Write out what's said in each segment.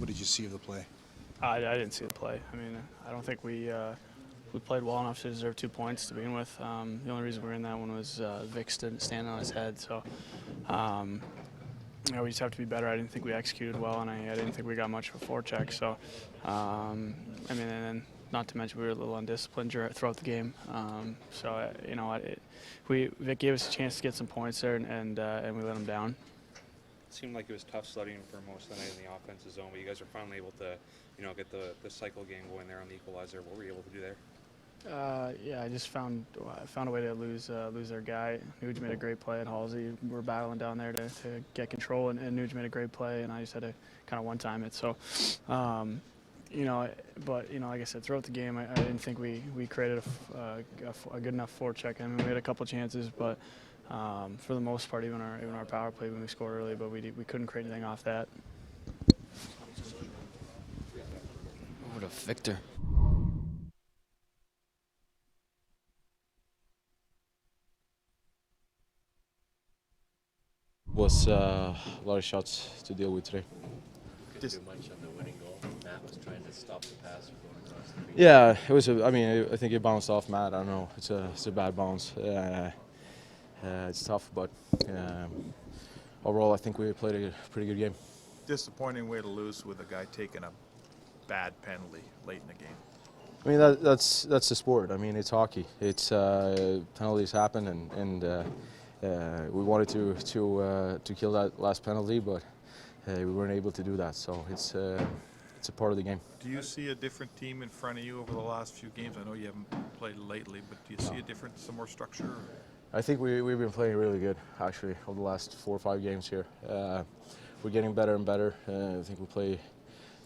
What did you see of the play? I didn't see the play. I mean, I don't think we played well enough to deserve 2 points to begin with. The only reason we were in that one was Vic standing on his head. So we just have to be better. I didn't think we executed well, and I didn't think we got much of a forecheck. So, and then not to mention we were a little undisciplined throughout the game. Vic gave us a chance to get some points there, and we let him down. It seemed like it was tough sledding for most of the night in the offensive zone, but you guys were finally able to, get the cycle game going there on the equalizer. What were you able to do there? I just found a way to lose their guy. Nuge made a great play, and Halsey were battling down there to get control, and Nuge made a great play, and I just had to kind of one-time it. So, like I said, throughout the game, I didn't think we created a good enough forecheck. I mean, we had a couple chances, but for the most part, even our power play when we scored early, but we couldn't create anything off that. Over to Victor. Was a lot of shots to deal with today. Couldn't do much on the winning goal. Matt was trying to stop the pass from going across the field. Yeah, it was. I think it bounced off Matt. I don't know. It's a bad bounce. It's tough, but overall, I think we played a pretty good game. Disappointing way to lose with a guy taking a bad penalty late in the game. I mean, that's the sport. I mean, it's hockey. It's penalties happen, and we wanted to kill that last penalty, but we weren't able to do that. So it's a part of the game. Do you see a different team in front of you over the last few games? I know you haven't played lately, but do you see a different, some more structure? I think we've been playing really good, actually, over the last 4 or 5 games here. We're getting better and better. I think we play,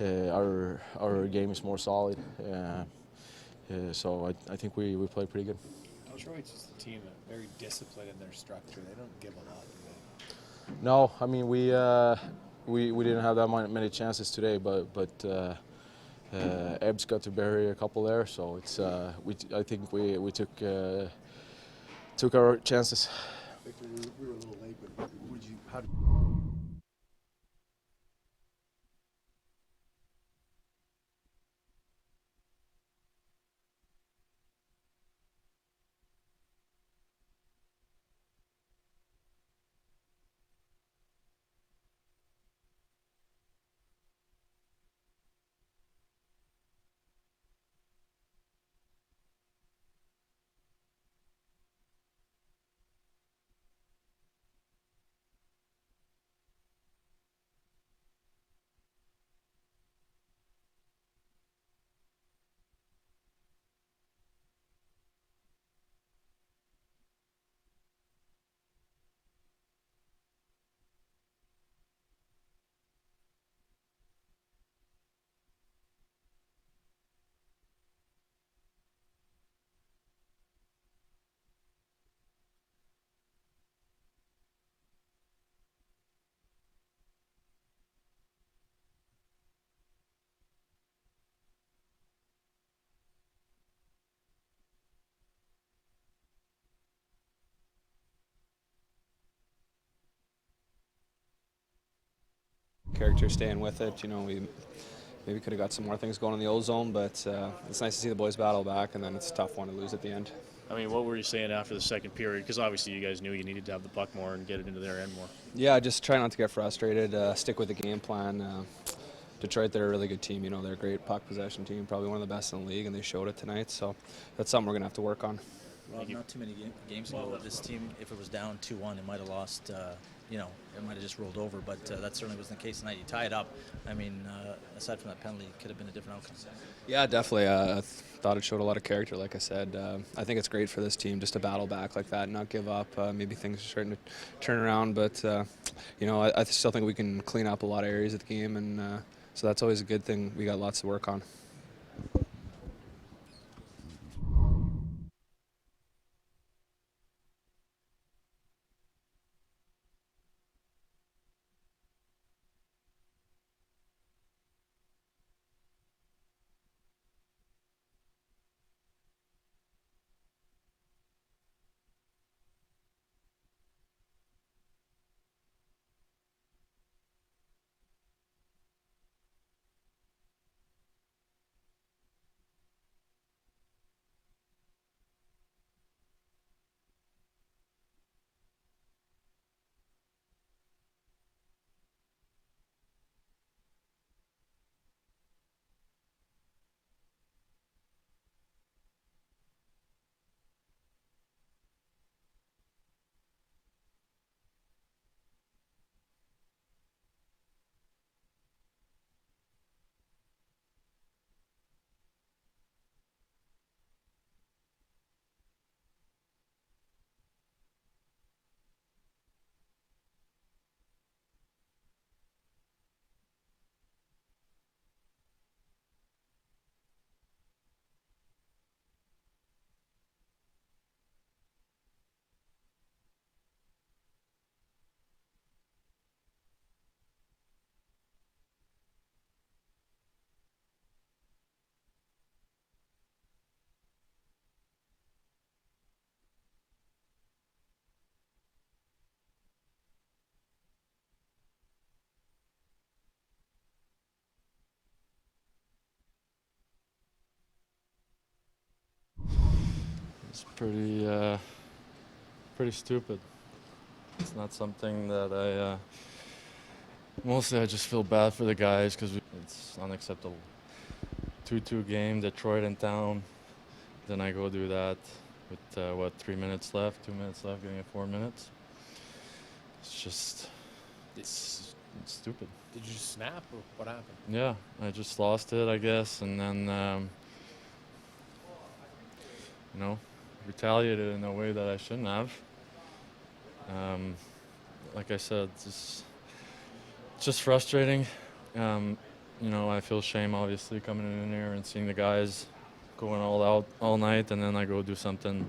our game is more solid. So I think we play pretty good. Detroit's just a team that's very disciplined in their structure. They don't give a lot, do they? No, I mean, we didn't have that many chances today, but Ebbs got to bury a couple there, so it's I think we took our chances. Victor, we were a little late, but how did Character staying with it. We maybe could have got some more things going in the old zone, but it's nice to see the boys battle back, and then it's a tough one to lose at the end. I mean, what were you saying after the second period? Because obviously you guys knew you needed to have the puck more and get it into their end more. Yeah, just try not to get frustrated, stick with the game plan. Detroit, they're a really good team. They're a great puck possession team, probably one of the best in the league, and they showed it tonight. So that's something we're going to have to work on. Rob, not too many games ago, this team, if it was down 2-1, it might have lost, it might have just rolled over, but that certainly wasn't the case tonight. You tie it up. I mean, aside from that penalty, it could have been a different outcome. Yeah, definitely. I thought it showed a lot of character, like I said. I think it's great for this team just to battle back like that and not give up. Maybe things are starting to turn around, but, I still think we can clean up a lot of areas of the game, and so that's always a good thing. We got lots to work on. It's pretty stupid. It's not something that mostly I just feel bad for the guys because it's unacceptable. 2-2 game, Detroit in town. Then I go do that with 3 minutes left, 2 minutes left, getting it 4 minutes. It's just, it's stupid. Did you snap or what happened? Yeah, I just lost it, I guess, and then, retaliated in a way that I shouldn't have. Like I said, it's just frustrating. I feel shame, obviously, coming in here and seeing the guys going all out all night, and then I go do something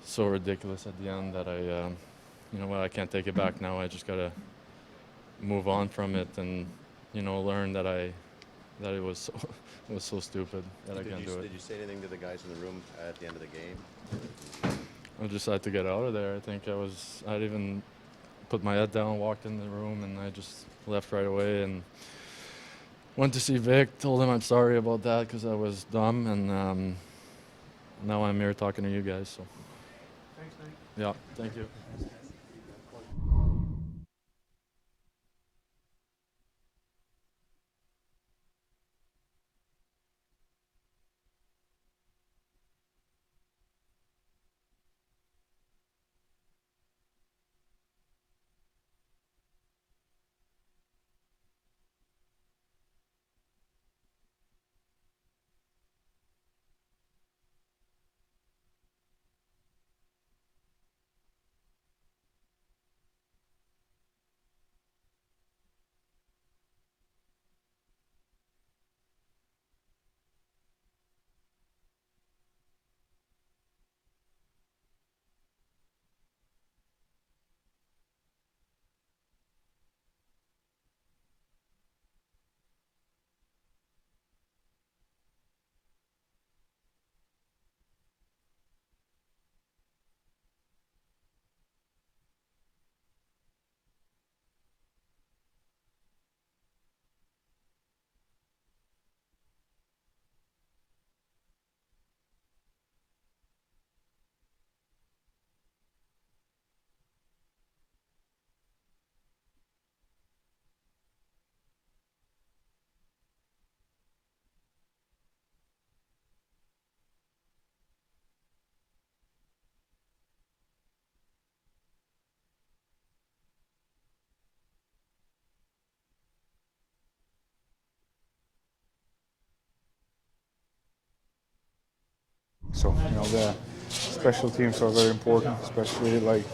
so ridiculous at the end that I can't take it back now. I just gotta move on from it and, learn that it was so stupid that I can't do it. Did you say anything to the guys in the room at the end of the game? I just had to get out of there. I think I'd even put my head down, walked in the room, and I just left right away and went to see Vic, told him I'm sorry about that because I was dumb, and now I'm here talking to you guys. So. Thanks, Nate. Yeah, thank you. So, the special teams are very important, especially like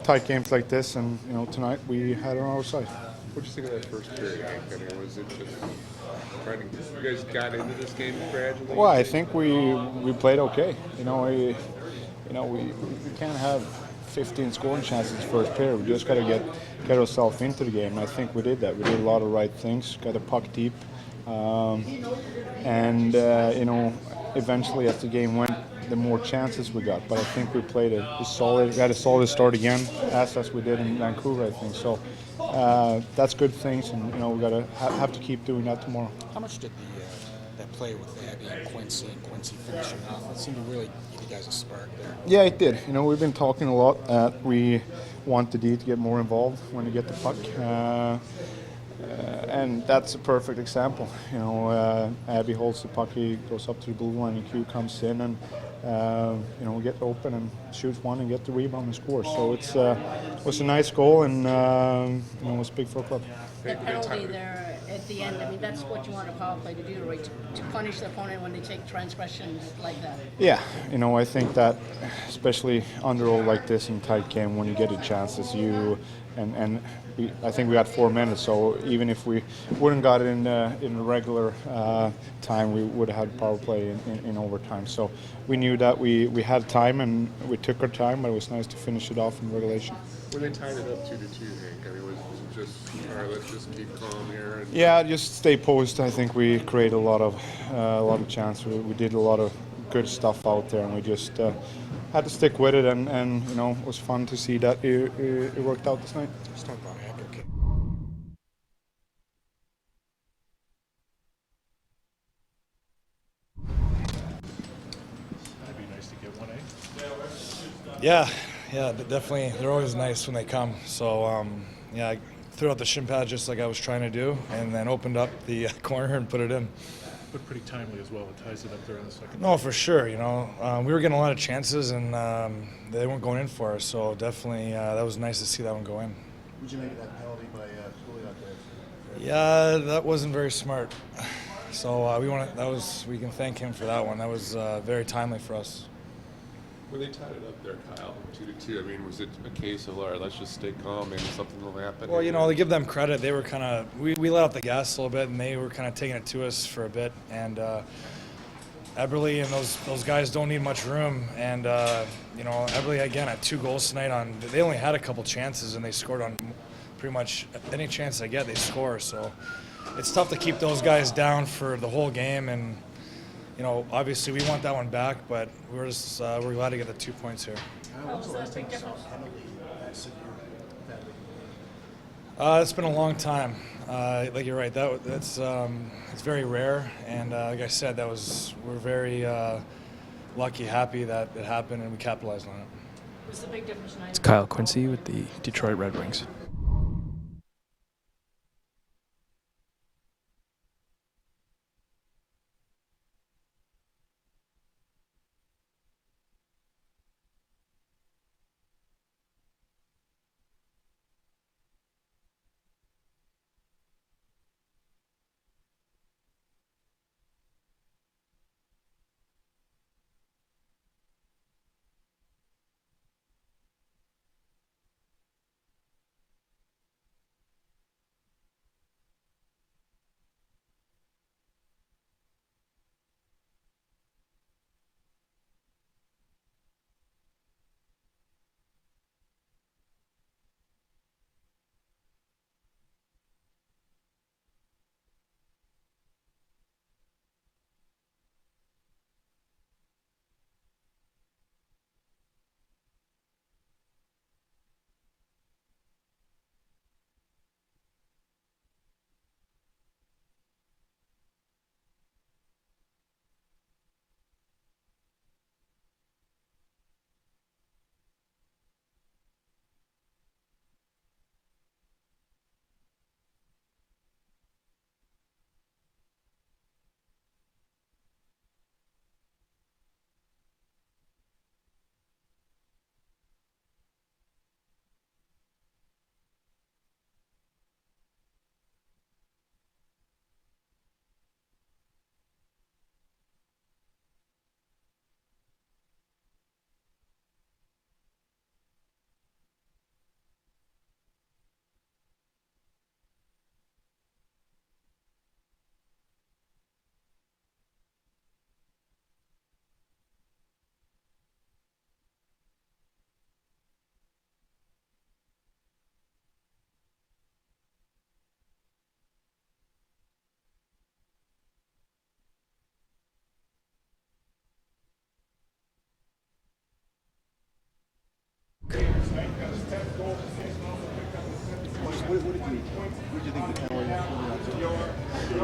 tight games like this. And, tonight we had it on our side. What did you think of that first period, Hank? I mean, was it just you guys got into this game gradually? Well, I think we played okay. We can't have 15 scoring chances first period. We just got to get ourselves into the game. And I think we did that. We did a lot of right things. Got the puck deep, eventually as the game went, the more chances we got. But I think we played we had a solid start again, as we did in Vancouver, I think. So that's good things, and we got to have to keep doing that tomorrow. How much did that play with Abby and Quincy finishing off? It seemed to really give you guys a spark there. Yeah, it did. We've been talking a lot. We want the D to get more involved when they get the puck. And that's a perfect example. Abby holds the puck, he goes up to the blue line, and Q comes in, and we get open and shoots one and get the rebound and score. So it was a nice goal, and it was big for a club. The penalty there at the end, I mean, that's what you want a power play to do, right? To punish the opponent when they take transgressions like that. Yeah, I think that, especially under all like this in tight game, when you get the chances, I think we got 4 minutes, so even if we wouldn't got it in the regular time, we would have had power play in overtime. So we knew that we had time, and we took our time, but it was nice to finish it off in regulation. When they tied it up 2-2, Hank, I mean, was it just, all right, let's just keep calm here? Yeah, just stay posed. I think we created a lot of chance. We did a lot of good stuff out there, and we just had to stick with it, and it was fun to see that it worked out this night. Let's talk about Abby. Okay. That'd be nice to get one, eh? Yeah, definitely. They're always nice when they come. So, I threw out the shin pad just like I was trying to do, and then opened up the corner and put it in. But pretty timely as well. It ties it up there in the second. No, for sure. We were getting a lot of chances, and they weren't going in for us. So definitely, that was nice to see that one go in. Would you make that penalty by Cooley out there? Yeah, that wasn't very smart. So we can thank him for that one. That was very timely for us. When they tied it up there, Kyle, 2-2, I mean, was it a case of, all right, let's just stay calm, maybe something will happen? Well, to give them credit, they were kind of, we let out the gas a little bit, and they were kind of taking it to us for a bit. And Eberle and those guys don't need much room. And, Eberle, again, had 2 goals tonight. They only had a couple chances, and they scored on pretty much any chance they get, they score. So it's tough to keep those guys down for the whole game. And, obviously we want that one back, but we're glad to get the 2 points here. It's been a long time. Like you're right, that's it's very rare, and like I said, we're very lucky, happy that it happened, and we capitalized on it. What's the big difference tonight? It's Kyle Quincy with the Detroit Red Wings.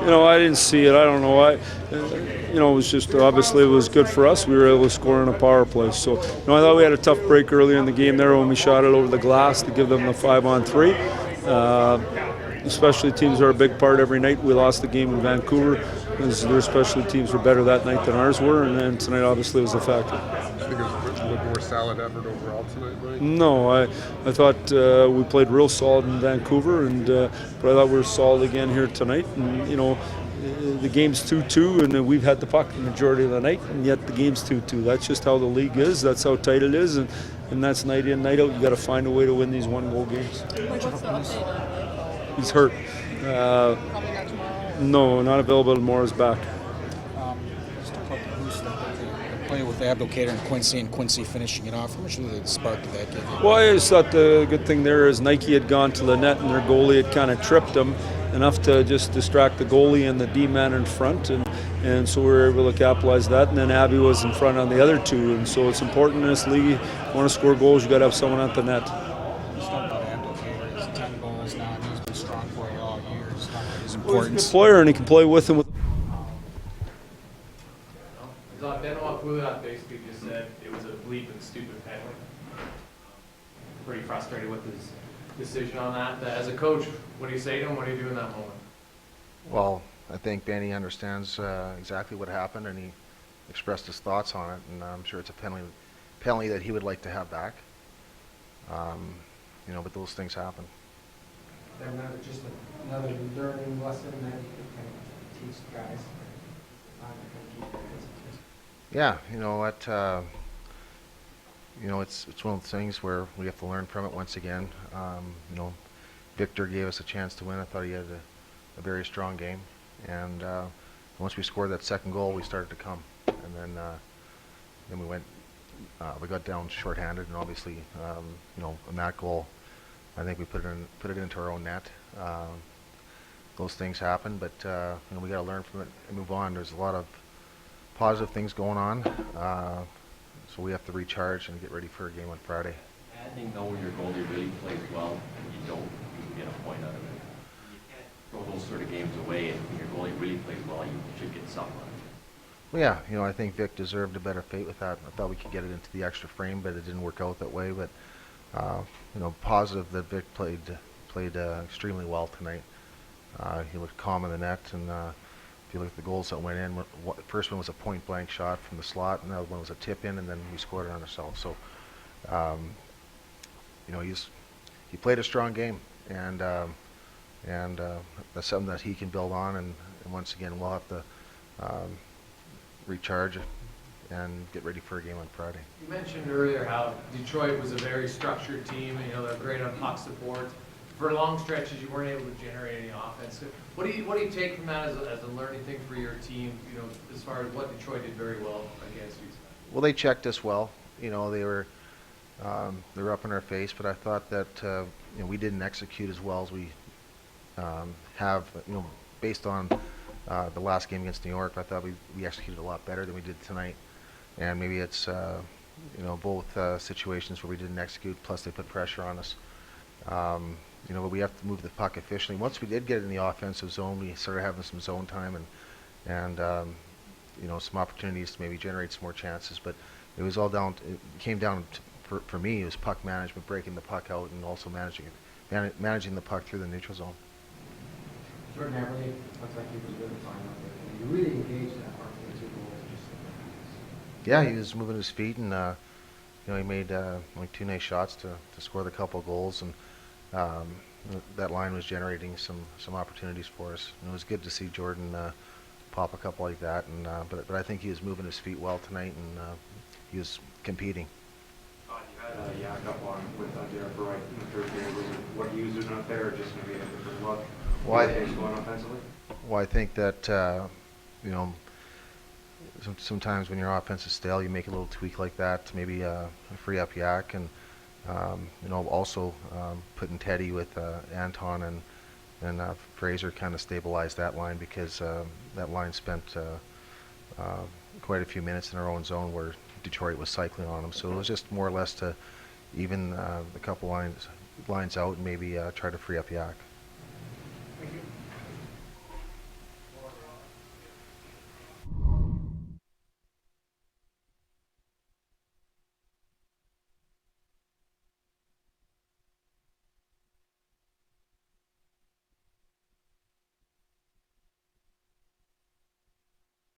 I didn't see it. I don't know. It was just obviously it was good for us. We were able to score in a power play. So, I thought we had a tough break earlier in the game there when we shot it over the glass to give them the 5-on-3. Especially teams are a big part every night. We lost the game in Vancouver because their specialty teams were better that night than ours were, and then tonight obviously was a factor. I think it was a little more solid effort overall tonight, right? No, I thought we played real solid in Vancouver, but I thought we were solid again here tonight. And the game's 2-2, and we've had the puck the majority of the night, and yet the game's 2-2. That's just how the league is. That's how tight it is, and that's night in, night out. You got to find a way to win these 1-goal games. What's the update? He's hurt. Probably not tomorrow. No, not available tomorrow. Is back. Just talk about the boost that the play with Abdelkader and Quincy finishing it off. How much of a spark did that give you? Well, I just thought the good thing there is Nike had gone to the net, and their goalie had kind of tripped them enough to just distract the goalie and the D-man in front, and so we were able to capitalize that. And then Abby was in front on the other two, and so it's important in this league. If you want to score goals, you got to have someone at the net. Let's talk about Abdelkader. He's 10 goals now, and he's been strong for you all year. He's not his Well, he's a importance. good player, and he can play with him. Benoit Pouliot basically just said it was a bleeping stupid penalty. pretty frustrated with his decision on that. As a coach, what do you say to him? What do you do in that moment? Well, I think Benny understands exactly what happened, and he expressed his thoughts on it, and I'm sure it's a penalty that he would like to have back. But those things happen. Just another learning lesson that you could kind of teach guys. Yeah, it's one of the things where we have to learn from it once again. Victor gave us a chance to win. I thought he had a very strong game, and once we scored that second goal, we started to come, and then we got down shorthanded, and obviously, on that goal, I think we put it into our own net. Those things happen, but we got to learn from it and move on. There's a lot of positive things going on, so we have to recharge and get ready for a game on Friday. I think when your goalie really plays well and you don't, you can get a point out of it. You can't throw those sort of games away, and when your goalie really plays well, you should get something out of it. Well, yeah, I think Vic deserved a better fate with that. I thought we could get it into the extra frame, but it didn't work out that way. But positive that Vic played extremely well tonight. He looked calm in the net, and if you look at the goals that went in, the first one was a point-blank shot from the slot, and the other one was a tip-in, and then we scored it on ourselves. So, he played a strong game, and that's something that he can build on. And once again, we'll have to recharge and get ready for a game on Friday. You mentioned earlier how Detroit was a very structured team, and they're great on puck support. For long stretches, you weren't able to generate any offense. What do you take from that as a learning thing for your team? As far as what Detroit did very well against you tonight. Well, they checked us well. They were up in our face, but I thought that we didn't execute as well as we have. Based on the last game against New York, I thought we executed a lot better than we did tonight. And maybe it's both situations where we didn't execute, plus they put pressure on us. But we have to move the puck efficiently. Once we did get it in the offensive zone, we started having some zone time and some opportunities to maybe generate some more chances. But it was all down. It came down to, for me, it was puck management, breaking the puck out, and also managing the puck through the neutral zone. Jordan Eberle looks like he was really fine out there. You really engaged that part of the 2 goals. Yeah, he was moving his feet, and he made 2 nice shots to score the couple of goals, and that line was generating some opportunities for us. And it was good to see Jordan pop a couple like that, and but I think he was moving his feet well tonight, and he was competing. You had Yak up on with Derek Wright in the third period. Was it what he was doing out there, or just maybe a different look? Why? Going offensively? Well, I think that sometimes when your offense is stale, you make a little tweak like that to maybe free up Yak, and also putting Teddy with Anton and Fraser kind of stabilized that line, because that line spent quite a few minutes in our own zone where Detroit was cycling on them. So it was just more or less to even the couple lines out and maybe try to free up Yak.